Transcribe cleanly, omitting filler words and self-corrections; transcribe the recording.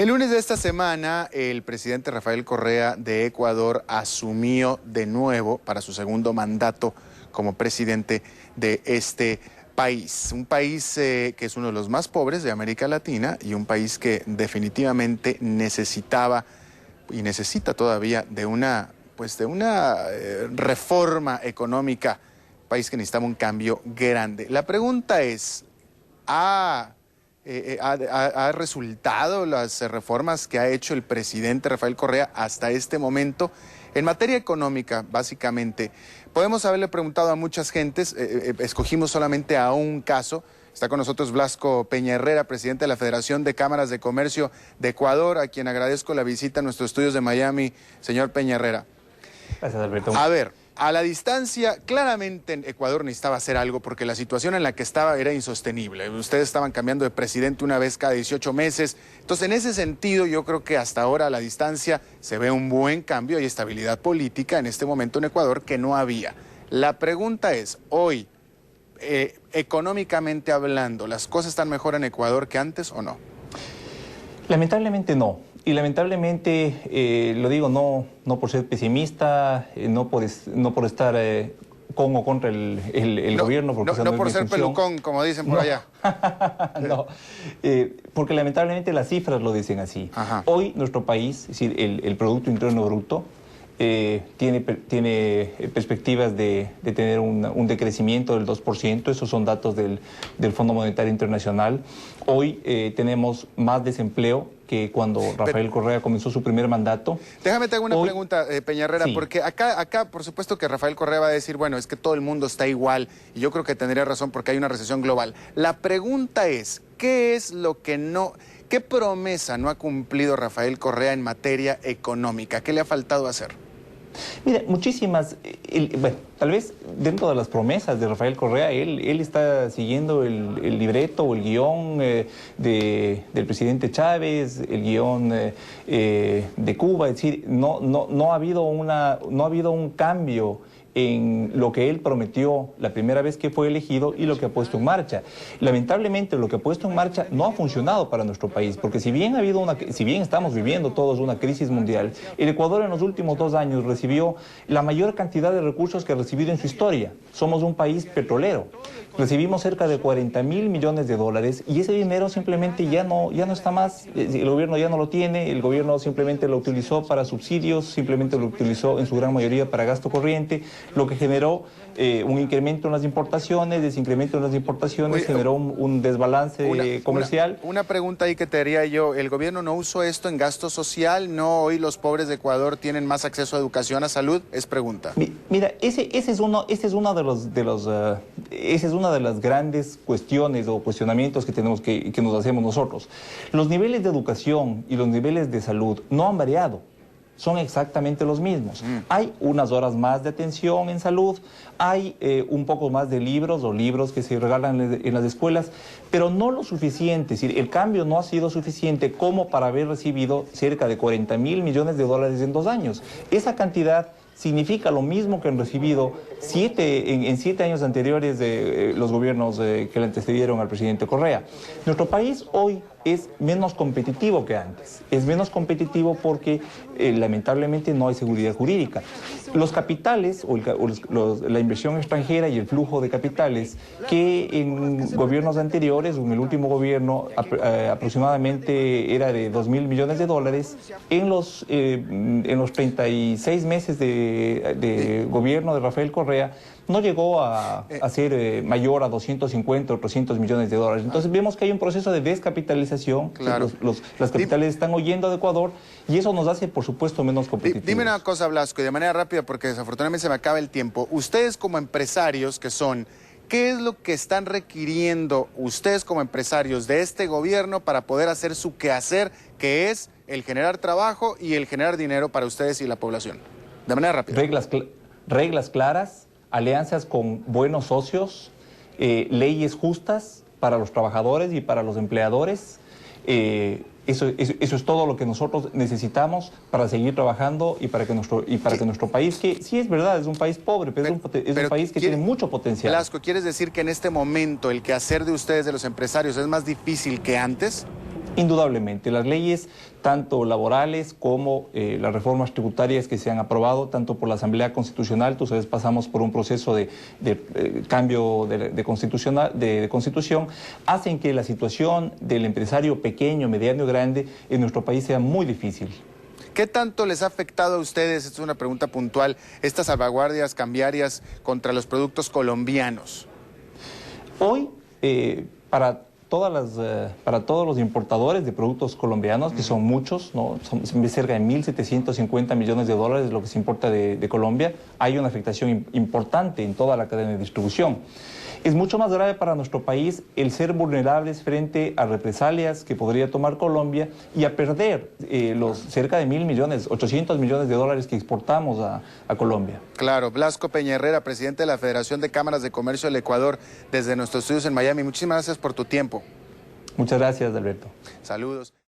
El lunes de esta semana, el presidente Rafael Correa de Ecuador asumió de nuevo para su segundo mandato como presidente de este país. Un país que es uno de los más pobres de América Latina y un país que definitivamente necesitaba y necesita todavía de una reforma económica. Un país que necesitaba un cambio grande. La pregunta es, ¿ha resultado las reformas que ha hecho el presidente Rafael Correa hasta este momento? En materia económica, básicamente, podemos haberle preguntado a muchas gentes, escogimos solamente a un caso. Está con nosotros Blasco Peña Herrera, presidente de la Federación de Cámaras de Comercio de Ecuador, a quien agradezco la visita a nuestros estudios de Miami. Señor Peña Herrera. Gracias, Alberto. A ver, a la distancia, claramente en Ecuador necesitaba hacer algo porque la situación en la que estaba era insostenible. Ustedes estaban cambiando de presidente una vez cada 18 meses. Entonces, en ese sentido, yo creo que hasta ahora a la distancia se ve un buen cambio y estabilidad política en este momento en Ecuador que no había. La pregunta es, hoy, económicamente hablando, ¿las cosas están mejor en Ecuador que antes o no? Lamentablemente no. Y lamentablemente, lo digo no por ser pesimista, no por estar con o contra el gobierno. Porque no por ser pelucón, como dicen por allá. No, porque lamentablemente las cifras lo dicen así. Ajá. Hoy nuestro país, es decir, el Producto Interno Bruto, tiene perspectivas de tener un decrecimiento del 2%, esos son datos del Fondo Monetario Internacional. Hoy tenemos más desempleo que cuando Rafael Correa comenzó su primer mandato. Déjame te hago una pregunta, Peña Herrera, sí. Porque acá, por supuesto que Rafael Correa va a decir, bueno, es que todo el mundo está igual, y yo creo que tendría razón porque hay una recesión global. La pregunta es, ¿qué es lo que no... ¿Qué promesa no ha cumplido Rafael Correa en materia económica? ¿Qué le ha faltado hacer? Mira, muchísimas, bueno, tal vez dentro de las promesas de Rafael Correa, él está siguiendo el libreto o el guión del presidente Chávez, el guión de Cuba, es decir, no ha habido un cambio en lo que él prometió la primera vez que fue elegido y lo que ha puesto en marcha. Lamentablemente lo que ha puesto en marcha no ha funcionado para nuestro país, porque si bien estamos viviendo todos una crisis mundial, el Ecuador en los últimos 2 años recibió la mayor cantidad de recursos que ha recibido en su historia. Somos un país petrolero. Recibimos cerca de 40.000 millones de dólares y ese dinero simplemente ya no está más, el gobierno ya no lo tiene, el gobierno simplemente lo utilizó para subsidios, simplemente lo utilizó en su gran mayoría para gasto corriente, lo que generó un incremento en las importaciones, desincremento en las importaciones, generó un desbalance comercial. Una pregunta ahí que te haría yo, ¿el gobierno no usó esto en gasto social? ¿No hoy los pobres de Ecuador tienen más acceso a educación, a salud? Es pregunta. Mira, esa es una de las grandes cuestiones o cuestionamientos que tenemos que nos hacemos nosotros. Los niveles de educación y los niveles de salud no han variado. Son exactamente los mismos. Hay unas horas más de atención en salud, hay un poco más de libros o libros que se regalan en las escuelas, pero no lo suficiente. Es decir, el cambio no ha sido suficiente como para haber recibido cerca de 40.000 millones de dólares en 2 años. Esa cantidad significa lo mismo que han recibido en 7 años anteriores de los gobiernos que le antecedieron al presidente Correa. Nuestro país hoy es menos competitivo que antes. Es menos competitivo porque lamentablemente no hay seguridad jurídica. Los capitales o la inversión extranjera y el flujo de capitales que en gobiernos anteriores, o en el último gobierno aproximadamente era de 2.000 millones de dólares, en los 36 meses de gobierno de Rafael Correa no llegó a ser mayor a 250 o 300 millones de dólares. Entonces vemos que hay un proceso de descapitalización. Claro. Las capitales están huyendo de Ecuador y eso nos hace, por supuesto, menos competitivos. Dime una cosa, Blasco, y de manera rápida, porque desafortunadamente se me acaba el tiempo. Ustedes como empresarios que son, ¿qué es lo que están requiriendo ustedes como empresarios de este gobierno para poder hacer su quehacer, que es el generar trabajo y el generar dinero para ustedes y la población? De manera rápida. Reglas claras, alianzas con buenos socios, leyes justas para los trabajadores y para los empleadores. Eso es todo lo que nosotros necesitamos para seguir trabajando y para que nuestro país, que sí es verdad, es un país pobre, pero es un país que tiene mucho potencial. Blasco, ¿quieres decir que en este momento el quehacer de ustedes, de los empresarios, es más difícil que antes? Indudablemente, las leyes, tanto laborales como las reformas tributarias que se han aprobado, tanto por la Asamblea Constitucional, tú sabes, pasamos por un proceso de cambio de constitución, hacen que la situación del empresario pequeño, mediano y grande en nuestro país sea muy difícil. ¿Qué tanto les ha afectado a ustedes, esta es una pregunta puntual, estas salvaguardias cambiarias contra los productos colombianos? Hoy, para todos los importadores de productos colombianos, que son muchos, ¿no? Son cerca de 1.750 millones de dólares lo que se importa de Colombia, hay una afectación importante en toda la cadena de distribución. Es mucho más grave para nuestro país el ser vulnerables frente a represalias que podría tomar Colombia y a perder los cerca de 1.000 millones, 800 millones de dólares que exportamos a Colombia. Claro, Blasco Peña Herrera, presidente de la Federación de Cámaras de Comercio del Ecuador, desde nuestros estudios en Miami. Muchísimas gracias por tu tiempo. Muchas gracias, Alberto. Saludos.